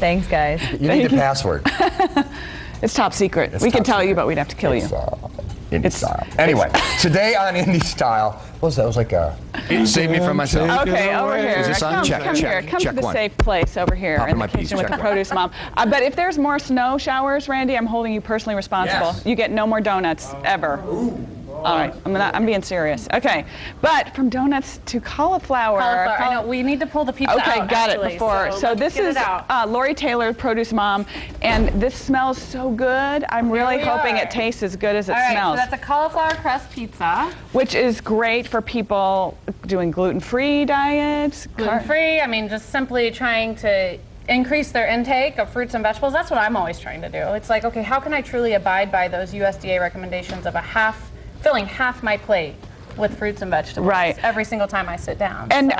Thanks, guys. You need the password. It's top secret. We can tell you, but we'd have to kill you. Indie Style. Anyway, today on Indie Style, what was that? It was like a... Save me from myself. Okay, over here. Is this on? Check, Come check, here. Come check to the one. safe place over here Pop in in the my kitchen pizza, with the check one. produce mom. But if there's more snow showers, Randy, I'm holding you personally responsible. Yes. You get no more donuts ever. All right, I'm being serious. Okay, but from donuts to cauliflower. I know, we need to pull the pizza out. Okay, got actually, it before. So let's this get is it out. Lori Taylor, produce mom, and this smells so good. I'm really we hoping are. it tastes as good as it All right, smells. so that's a cauliflower crust pizza. Which is great for people doing gluten-free diets. Gluten-free, I mean, just simply trying to increase their intake of fruits and vegetables. That's what I'm always trying to do. It's like, okay, how can I truly abide by those USDA recommendations of filling half my plate with fruits and vegetables every single time I sit down. And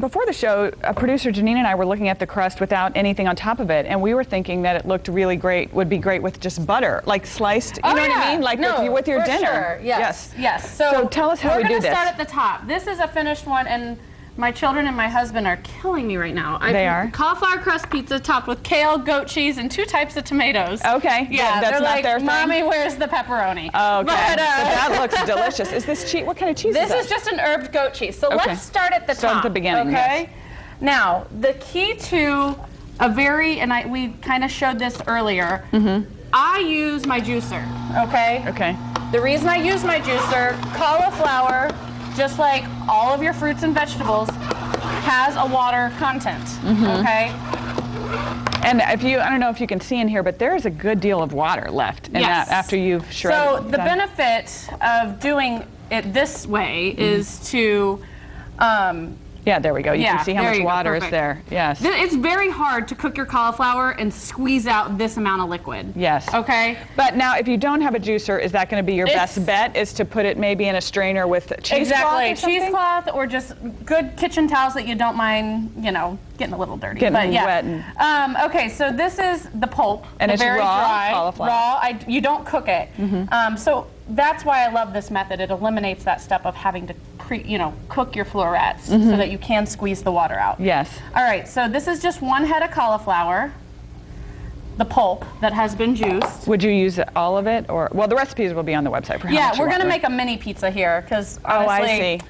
before the show, producer Janine and I were looking at the crust without anything on top of it, and we were thinking that it looked really great, would be great with just butter, like sliced, you know what I mean? Like with your dinner. Sure. Yes. So tell us how we do this. We're going to start at the top. This is a finished one, and my children and my husband are killing me right now. They are? Cauliflower crust pizza topped with kale, goat cheese, and 2 types of tomatoes. Okay, yeah, that's they're not like, their thing. Mommy, where's the pepperoni? Oh, okay, but that looks delicious. Is this cheese? What kind of cheese is This that? is just an herbed goat cheese. So let's start at the top. Start at the beginning, okay? Now, the key to we kind of showed this earlier. I use my juicer, okay? Okay. The reason I use my juicer, cauliflower, just like all of your fruits and vegetables, has a water content, okay? And I don't know if you can see in here, but there is a good deal of water left in that after you've shredded. So the benefit of doing it this way is to yeah, there we go. You can see how much water is there. Yes. It's very hard to cook your cauliflower and squeeze out this amount of liquid. Yes. Okay? But now, if you don't have a juicer, is that going to be your best bet, is to put it maybe in a strainer with cheesecloth or something? Cheesecloth or just good kitchen towels that you don't mind, getting a little dirty. Getting wet. Okay, so this is the pulp. And it's very raw dry, cauliflower. Raw. You don't cook it. So that's why I love this method. It eliminates that step of having to cook your florets so that you can squeeze the water out. Yes. All right, so this is just 1 head of cauliflower, the pulp that has been juiced. Would you use all of it, or the recipes will be on the website for how much you we're want. going to make a mini pizza here because honestly, I see.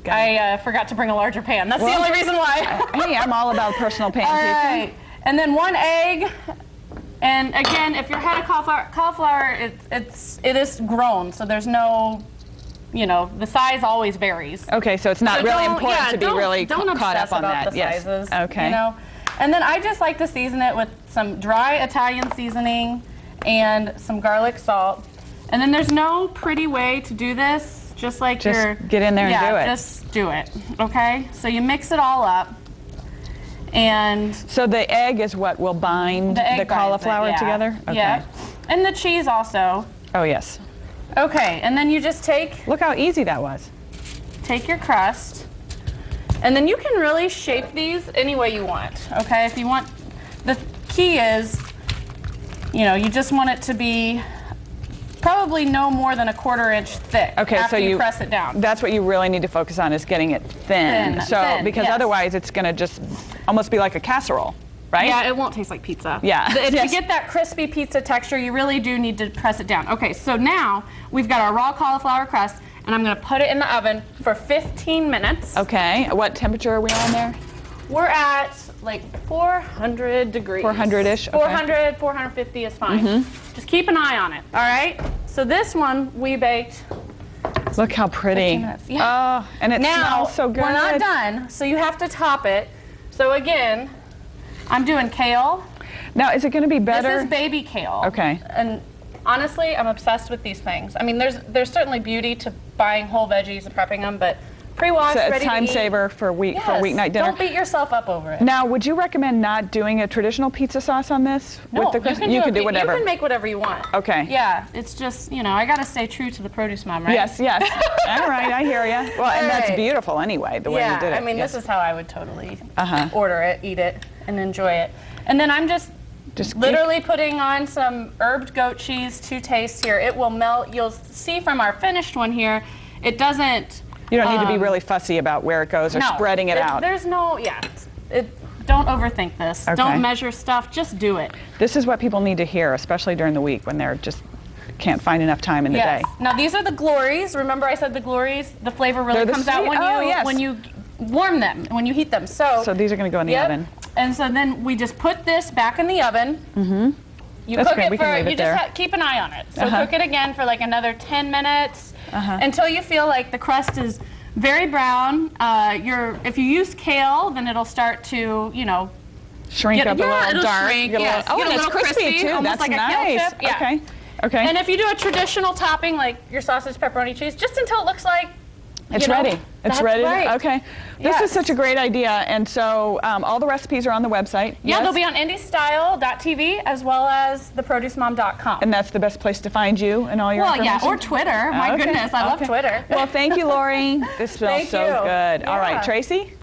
I forgot to bring a larger pan. That's the only reason why. Hey, I'm all about personal pan All pizza. right, and then 1 egg. And again, if your head of cauliflower, it is grown, so there's no, the size always varies. Okay, so it's not really important to be really don't caught up on that. The sizes, Okay. And then I just like to season it with some dry Italian seasoning and some garlic salt. And then there's no pretty way to do this, just get in there and do it. Just do it. Okay, so you mix it all up. And so the egg is what will bind the cauliflower together? Okay. Yeah. And the cheese also. Oh, yes. Okay, and then you just take... Look how easy that was. Take your crust, and then you can really shape these any way you want, okay? If you want... The key is, you just want it to be probably no more than a 1/4 inch thick after you press it down. That's what you really need to focus on, is getting it thin. Because otherwise it's going to just almost be like a casserole, right? Yeah, it won't taste like pizza. Yeah. To get that crispy pizza texture, you really do need to press it down. Okay, so now we've got our raw cauliflower crust, and I'm going to put it in the oven for 15 minutes. Okay, what temperature are we on there? We're at like 400 degrees. 400-ish? Okay. 400, 450 is fine. Just keep an eye on it, all right? So this one we baked. Look how pretty. 15 minutes. Yeah. Oh, and it smells so good. We're not done, so you have to top it. So again, I'm doing kale. Now, is it going to be better? This is baby kale. Okay. And honestly, I'm obsessed with these things. I mean, there's certainly beauty to buying whole veggies and prepping them, but pre-washed, so ready it's to eat. time saver for weeknight dinner. Don't beat yourself up over it. Now, would you recommend not doing a traditional pizza sauce on this? No, with the you can do whatever. You can make whatever you want. Okay. Yeah, it's just, I got to stay true to the produce mom, right? Yes. All right, I hear you. Well, and that's beautiful anyway, the way you did it. I mean, this is how I would totally order it, eat it, and enjoy it. And then I'm just literally putting on some herbed goat cheese to taste here. It will melt. You'll see from our finished one here, it doesn't... You don't need to be really fussy about where it goes or spreading it out. There's no, don't overthink this. Okay. Don't measure stuff, just do it. This is what people need to hear, especially during the week when they're just can't find enough time in the Yes. day. Now these are the glories. Remember I said the glories, the flavor really They're the comes out sweet- when you oh, yes. when you warm them, when you heat them. So these are going to go in the oven. And so then we just put this back in the oven. Mm-hmm. You That's cook great. it We can for, leave it you there. just keep an eye on it. So Uh-huh. cook it again for like another 10 minutes Uh-huh. until you feel like the crust is very brown. If you use kale, then it'll start to, you know, Shrink up a little it'll dark. shrink, Get a yes. little, Get a and it's little crispy crispy, too. almost That's like a kale nice. chip, yeah. Okay. Okay. And if you do a traditional topping like your sausage, pepperoni, cheese, just until it looks like It's you know, ready. It's that's ready. right. Okay. This is Yes. such a great idea. And so all the recipes are on the website. Yeah, Yes? they'll be on indiestyle.tv as well as theproducemom.com. And that's the best place to find you and all your Well, yeah, information? or Twitter. My Okay. goodness, I love Okay. Twitter. Well, thank you, Lori. This smells Thank so you. good. All right, Yeah. Tracy?